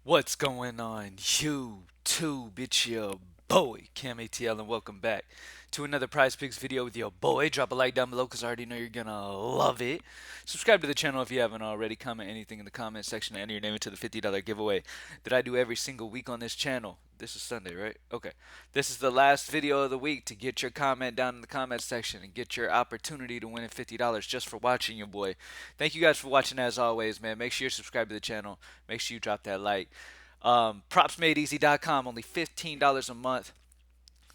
What's going on, YouTube? It's your boy, Cam ATL, and welcome back to another Prizepicks video with your boy. Drop a like down below because I already know you're gonna love it. Subscribe to the channel if you haven't already. Comment anything in the comment section and enter your name into the $50 giveaway that I do every single week on this channel. This is Sunday, right? Okay. This is the last video of the week to get your comment down in the comment section and get your opportunity to win $50 just for watching your boy. Thank you guys for watching as always, man. Make sure you subscribe to the channel. Make sure you drop that like. PropsMadeEasy.com, only $15 a month.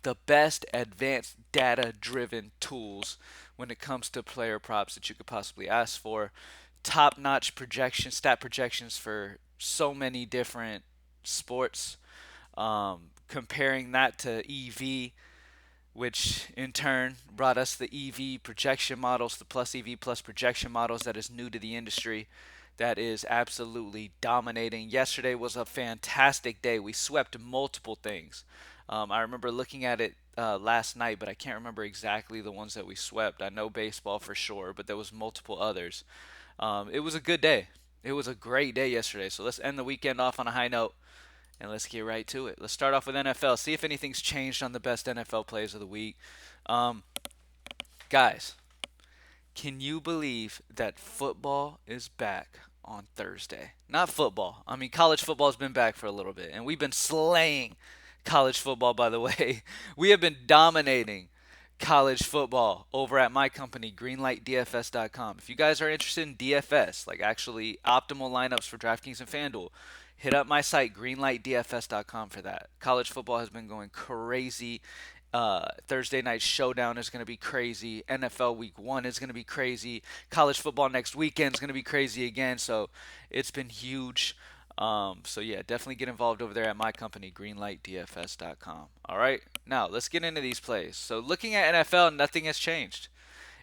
The best advanced data driven tools when it comes to player props that you could possibly ask for. Top notch projections, stat projections for so many different sports. Comparing that to EV, which in turn brought us the EV projection models, the plus EV plus projection models that is new to the industry, that is absolutely dominating. Yesterday was a fantastic day. We swept multiple things. I remember looking at it last night, but I can't remember exactly the ones that we swept. I know baseball for sure, but there was multiple others. It was a good day. It was a great day yesterday. So let's end the weekend off on a high note. And let's get right to it. Let's start off with NFL. See if anything's changed on the best NFL plays of the week. Um, Guys, can you believe that football is back on Thursday? Not football. I mean, college football has been back for a little bit, and we've been slaying college football, by the way. We have been dominating college football over at my company, greenlightdfs.com. If you guys are interested in DFS, like actually optimal lineups for DraftKings and FanDuel, hit up my site, greenlightdfs.com, for that. College football has been going crazy. Thursday night showdown is going to be crazy. NFL week 1 is going to be crazy. College football next weekend is going to be crazy again. So it's been huge. So yeah, definitely get involved over there at my company, greenlightdfs.com. All right, now let's get into these plays. So looking at NFL, nothing has changed.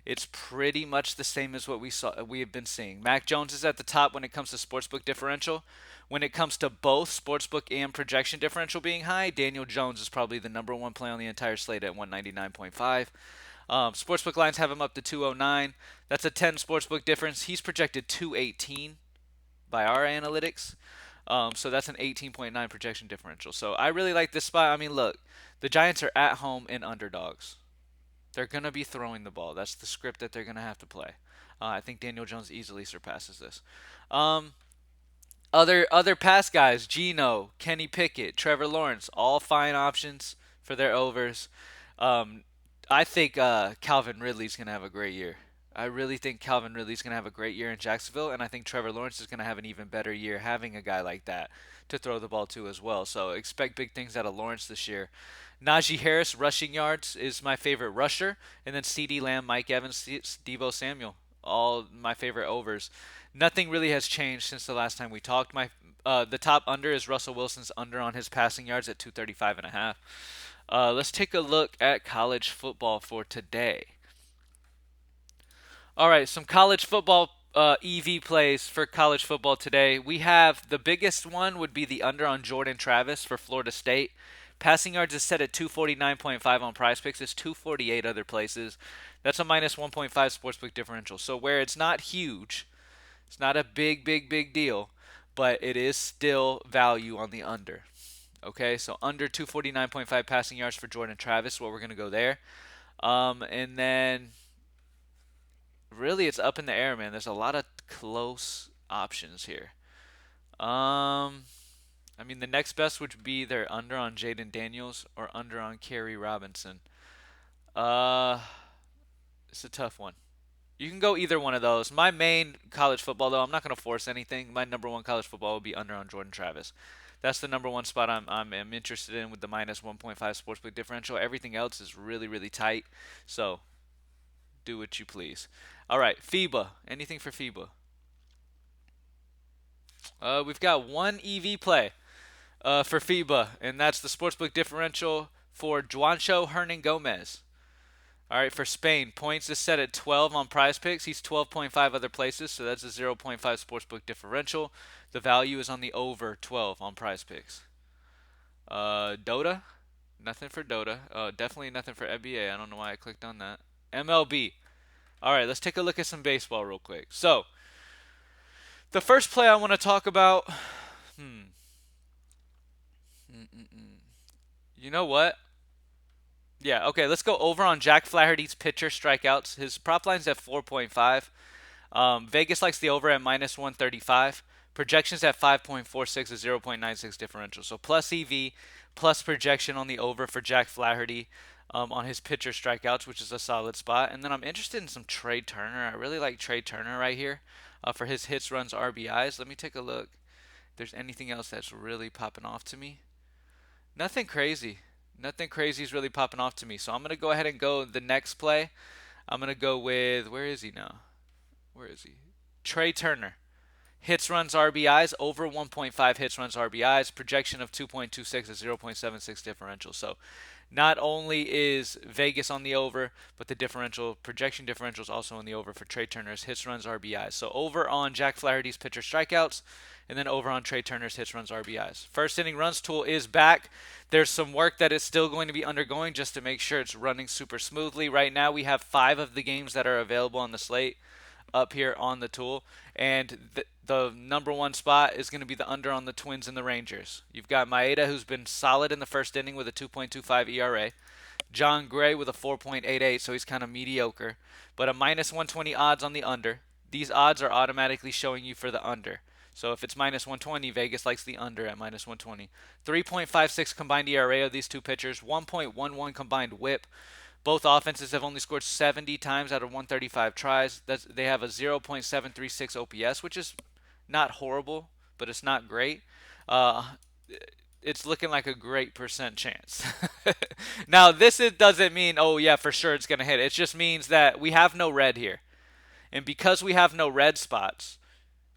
It's pretty much the same as what we have been seeing. Mac Jones is at the top when it comes to sportsbook differential. When it comes to both sportsbook and projection differential being high, Daniel Jones is probably the number one play on the entire slate at 199.5. Sportsbook lines have him up to 209. That's a 10 sportsbook difference. He's projected 218 by our analytics. So that's an 18.9 projection differential. So I really like this spot. I mean, look, the Giants are at home and underdogs. They're going to be throwing the ball. That's the script that they're going to have to play. I think Daniel Jones easily surpasses this. Um, other pass guys, Geno, Kenny Pickett, Trevor Lawrence, all fine options for their overs. Um, I think Calvin Ridley's going to have a great year. I really think Calvin Ridley's going to have a great year in Jacksonville, and I think Trevor Lawrence is going to have an even better year having a guy like that to throw the ball to as well. So expect big things out of Lawrence this year. Najee Harris, rushing yards, is my favorite rusher, and then CeeDee Lamb, Mike Evans, Deebo Samuel, all my favorite overs. Nothing really has changed since the last time we talked. The top under is Russell Wilson's under on his passing yards at 235 and a half. Let's take a look at college football for today. All right, some college football EV plays for college football today. We have the biggest one would be the under on Jordan Travis for Florida State. Passing yards is set at 249.5 on Prizepicks. It's 248 other places. That's a minus 1.5 sportsbook differential. So where it's not huge, it's not a big deal, but it is still value on the under. Okay, so under 249.5 passing yards for Jordan Travis, what we're going to go there. And then really it's up in the air, man. There's a lot of close options here. I mean, the next best would be either under on Jaden Daniels or under on Kerry Robinson. Uh, it's a tough one. You can go either one of those. My main college football, though, I'm not going to force anything. My number one college football would be under on Jordan Travis. That's the number one spot I'm interested in with the minus 1.5 sportsbook differential. Everything else is really tight. So do what you please. All right, Fiba. Anything for Fiba? We've got one EV play for Fiba, and that's the sportsbook differential for Juancho Hernan Gomez. All right, for Spain, points is set at 12 on Prize Picks. He's 12.5 other places, so that's a 0.5 sportsbook differential. The value is on the over 12 on Prize Picks. Dota, nothing for Dota. Definitely nothing for NBA. I don't know why I clicked on that. MLB. All right, let's take a look at some baseball real quick. So, the first play I want to talk about, Mm-mm-mm. You know what? Yeah, okay, let's go over on Jack Flaherty's pitcher strikeouts. His prop line's at 4.5. Vegas likes the over at minus 135. Projections at 5.46, a 0.96 differential. So plus EV, plus projection on the over for Jack Flaherty on his pitcher strikeouts, which is a solid spot. And then I'm interested in some Trey Turner. I really like Trey Turner right here for his hits, runs, RBIs. Let me take a look. If there's anything else that's really popping off to me. Nothing crazy. Nothing crazy is really popping off to me. So I'm going to go ahead and go the next play. I'm going to go with, where is he now? Where is he? Trey Turner. Hits, runs, RBIs, over 1.5 hits, runs, RBIs, projection of 2.26, a 0.76 differential. So not only is Vegas on the over, but the projection differential is also on the over for Trey Turner's hits, runs, RBIs. So over on Jack Flaherty's pitcher strikeouts, and then over on Trey Turner's hits, runs, RBIs. First inning runs tool is back. There's some work that is still going to be undergoing just to make sure it's running super smoothly. Right now, we have 5 of the games that are available on the slate up here on the tool. And the number one spot is going to be the under on the Twins and the Rangers. You've got Maeda, who's been solid in the first inning with a 2.25 ERA. John Gray with a 4.88, so he's kind of mediocre. But a minus 120 odds on the under. These odds are automatically showing you for the under. So if it's minus 120, Vegas likes the under at minus 120. 3.56 combined ERA of these two pitchers, 1.11 combined whip. Both offenses have only scored 70 times out of 135 tries. They have a 0.736 OPS, which is not horrible, but it's not great. Uh, it's looking like a great percent chance. Now, doesn't mean, oh, yeah, for sure it's going to hit. It just means that we have no red here. And because we have no red spots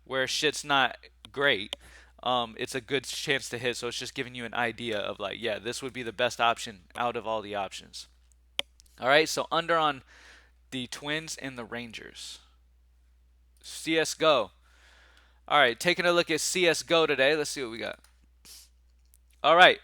where shit's not great, it's a good chance to hit. So it's just giving you an idea of, like, yeah, this would be the best option out of all the options. All right, so under on the Twins and the Rangers. Csgo. All right, taking a look at Csgo today. Let's see what we got. All right.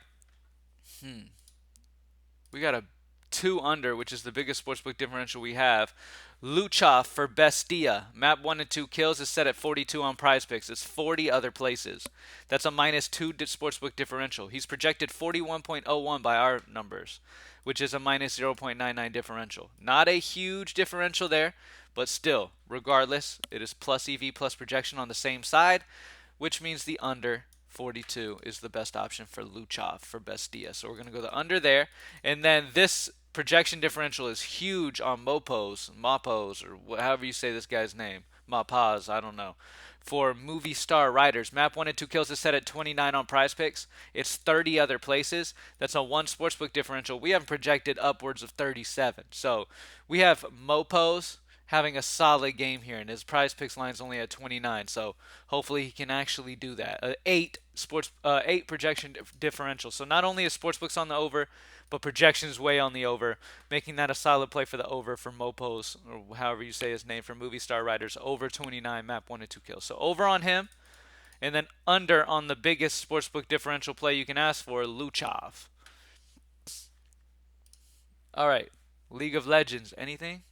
We got a 2 under, which is the biggest sportsbook differential we have. Luchov for Bestia. Map 1 and 2 kills is set at 42 on Prizepicks. It's 40 other places. That's a minus 2 sportsbook differential. He's projected 41.01 by our numbers, which is a minus 0.99 differential. Not a huge differential there, but still, regardless, it is plus EV plus projection on the same side, which means the under 42 is the best option for Luchov for Bestia. So we're going to go the under there. And then this projection differential is huge on Mopos, or however you say this guy's name. Mapaz, I don't know. For movie star riders, map 1 and 2 kills is set at 29 on Prizepicks. It's 30 other places. That's a 1 sportsbook differential. We have projected upwards of 37. So we have Mopos having a solid game here, and his Prizepicks line's only at 29. So hopefully he can actually do that. 8 projection differential. So not only is sportsbooks on the over, but projections way on the over, making that a solid play for the over for Mopos, or however you say his name, for movie star riders, over 29, map 1 and 2 kills. So over on him, and then under on the biggest sportsbook differential play you can ask for, Luchov. All right, League of Legends, anything?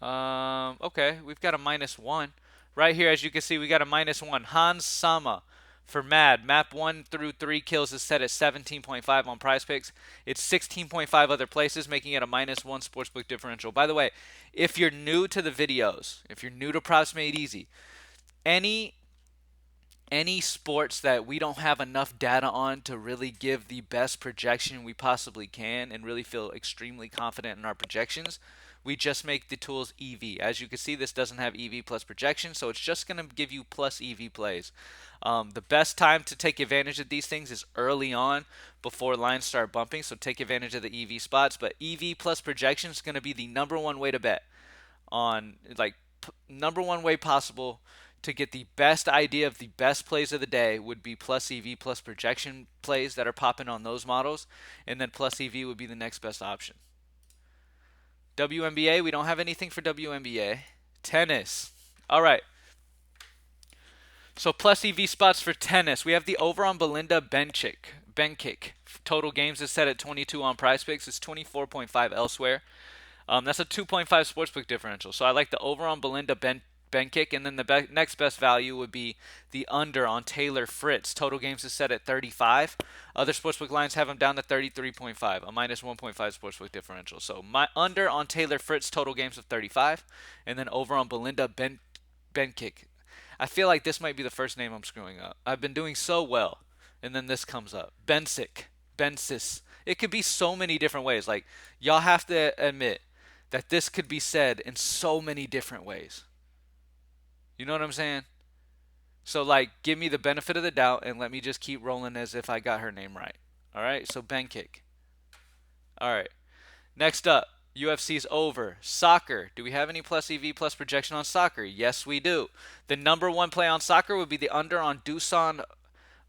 Okay, we've got a minus 1. Right here, as you can see, we got a minus 1. Hans Sama for Mad. Map 1 through 3 kills is set at 17.5 on Prizepicks. It's 16.5 other places, making it a minus 1 sportsbook differential. By the way, if you're new to the videos, if you're new to Props Made Easy, any sports that we don't have enough data on to really give the best projection we possibly can and really feel extremely confident in our projections, we just make the tools EV. As you can see, this doesn't have EV plus projection, so it's just going to give you plus EV plays. The best time to take advantage of these things is early on before lines start bumping, so take advantage of the EV spots. But EV plus projection is going to be the number one way to bet on, like, number one way possible to get the best idea of the best plays of the day would be plus EV plus projection plays that are popping on those models, and then plus EV would be the next best option. WNBA, we don't have anything for WNBA. Tennis. All right. So plus EV spots for tennis. We have the over on Belinda Bencic. Total games is set at 22 on Prizepicks. It's 24.5 elsewhere. That's a 2.5 sportsbook differential. So I like the over on Belinda Ben Kick, and then the next best value would be the under on Taylor Fritz. Total games is set at 35. Other sportsbook lines have him down to 33.5, a minus 1.5 sportsbook differential. So my under on Taylor Fritz, total games of 35, and then over on Belinda Ben Kick. I feel like this might be the first name I'm screwing up. I've been doing so well, and then this comes up. Bensick, Bensis. It could be so many different ways. Like, y'all have to admit that this could be said in so many different ways. You know what I'm saying? So, like, give me the benefit of the doubt and let me just keep rolling as if I got her name right. All right? So, Ben Kick. All right. Next up, UFC's over. Soccer. Do we have any plus EV plus projection on soccer? Yes, we do. The number one play on soccer would be the under on Dusan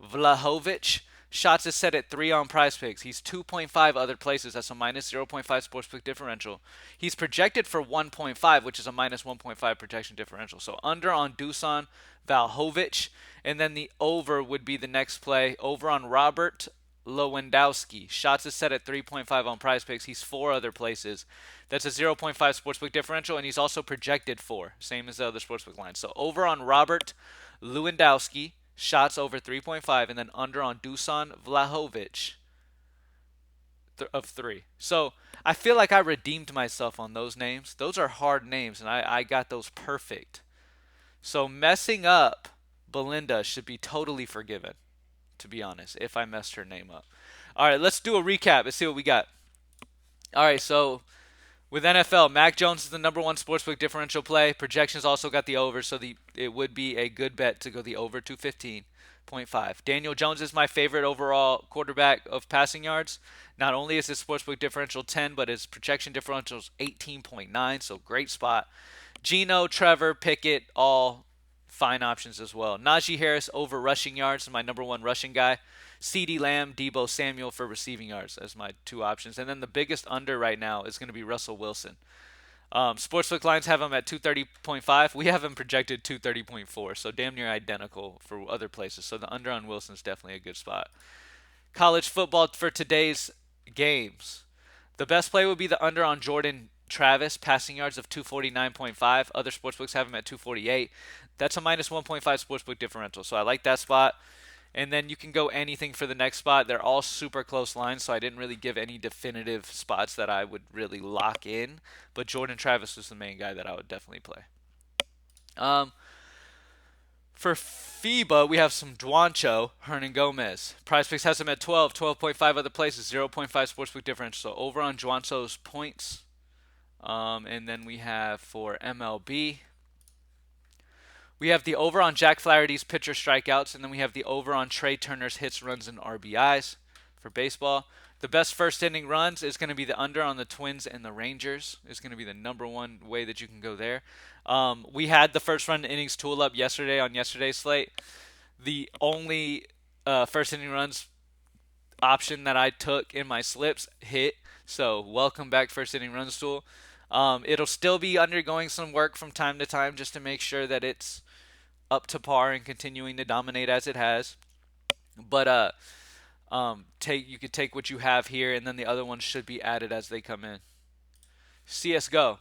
Vlahovic. Shots is set at 3 on Prizepicks. He's 2.5 other places. That's a minus 0.5 sportsbook differential. He's projected for 1.5, which is a minus 1.5 projection differential. So under on Dusan Vlahovic. And then the over would be the next play. Over on Robert Lewandowski. Shots is set at 3.5 on Prizepicks. He's 4 other places. That's a 0.5 sportsbook differential, and he's also projected 4, same as the other sportsbook lines. So over on Robert Lewandowski, shots over 3.5, and then under on Dusan Vlahovic of 3. So I feel like I redeemed myself on those names. Those are hard names, and I got those perfect. So messing up Belinda should be totally forgiven, to be honest, if I messed her name up. All right, let's do a recap. Let's see what we got. All right, so with NFL, Mac Jones is the number one sportsbook differential play. Projections also got the over, so it would be a good bet to go the over 215.5. Daniel Jones is my favorite overall quarterback of passing yards. Not only is his sportsbook differential 10, but his projection differential is 18.9, so great spot. Geno, Trevor, Pickett, all fine options as well. Najee Harris over rushing yards is my number one rushing guy. CeeDee Lamb, Deebo Samuel for receiving yards as my 2 options. And then the biggest under right now is going to be Russell Wilson. Sportsbook lines have him at 230.5. We have him projected 230.4, so damn near identical for other places. So the under on Wilson is definitely a good spot. College football for today's games. The best play would be the under on Jordan Travis, passing yards of 249.5. Other sportsbooks have him at 248. That's a minus 1.5 sportsbook differential, so I like that spot. And then you can go anything for the next spot. They're all super close lines, so I didn't really give any definitive spots that I would really lock in. But Jordan Travis was the main guy that I would definitely play. For Fiba, we have some Duancho, Hernan Gomez. Prizepicks has him at 12, 12.5 other places, 0.5 sportsbook differential. So over on Duancho's points. And then we have for MLB, we have the over on Jack Flaherty's pitcher strikeouts, and then we have the over on Trey Turner's hits, runs, and RBIs for baseball. The best first inning runs is going to be the under on the Twins and the Rangers. It's going to be the number one way that you can go there. We had the first run innings tool up yesterday on yesterday's slate. The only first inning runs option that I took in my slips hit. So welcome back, first inning runs tool. It'll still be undergoing some work from time to time just to make sure that it's up to par and continuing to dominate as it has. But you could take what you have here, and then the other ones should be added as they come in. Csgo.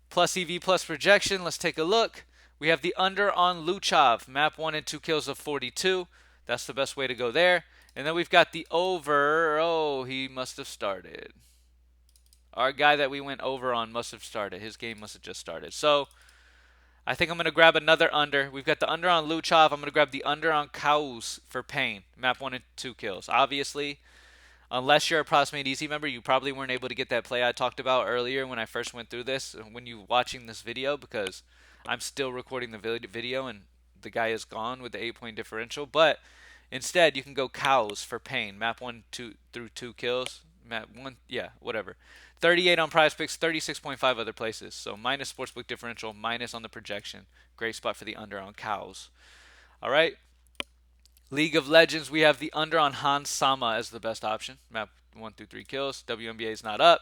Plus EV plus projection. Let's take a look. We have the under on Luchov. Map 1 and 2 kills of 42. That's the best way to go there. And then we've got the over. Oh, he must have started. Our guy that we went over on must have started. His game must have just started. So I think I'm going to grab another under. We've got the under on Luchov. I'm going to grab the under on Kaus for Payne. Map 1 and 2 kills. Obviously, unless you're a Proximate Easy member, you probably weren't able to get that play I talked about earlier when I first went through this, when you watching this video, because I'm still recording the video and the guy is gone with the 8-point differential. But instead, you can go Kaus for Payne. Map 1 2 through 2 kills. Map 1, yeah, whatever. 38 on Prizepicks, 36.5 other places. So minus sportsbook differential, minus on the projection. Great spot for the under on Kaus. All right. League of Legends, we have the under on Hans Sama as the best option. Map 1 through 3 kills. WNBA is not up.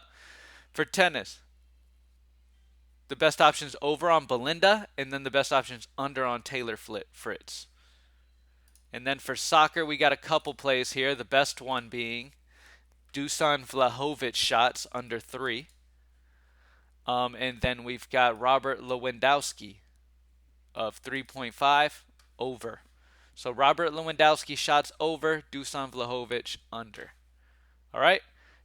For tennis, the best option is over on Belinda, and then the best option is under on Taylor Fritz. And then for soccer, we got a couple plays here. The best one being Dusan Vlahovic shots under 3. And then we've got Robert Lewandowski of 3.5 over. So Robert Lewandowski shots over, Dusan Vlahovic under. All right.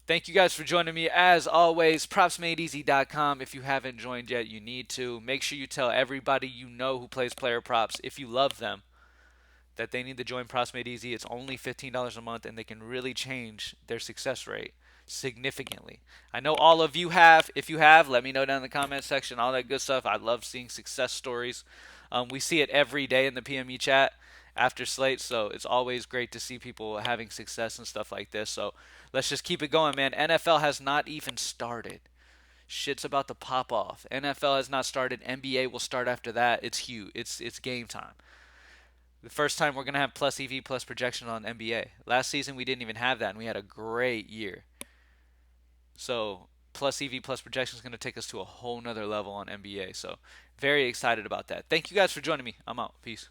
Thank you guys for joining me. As always, propsmadeeasy.com. If you haven't joined yet, you need to. Make sure you tell everybody you know who plays player props, if you love them, that they need to join Props Made Easy. It's only $15 a month, and they can really change their success rate significantly. I know all of you have. If you have, let me know down in the comment section, all that good stuff. I love seeing success stories. We see it every day in the PME chat after slate, so it's always great to see people having success and stuff like this. So let's just keep it going, man. NFL has not even started. Shit's about to pop off. NFL has not started. NBA will start after that. It's huge. It's game time. The first time we're going to have plus EV plus projection on NBA. Last season we didn't even have that, and we had a great year. So plus EV plus projection is going to take us to a whole nother level on NBA. So very excited about that. Thank you guys for joining me. I'm out. Peace.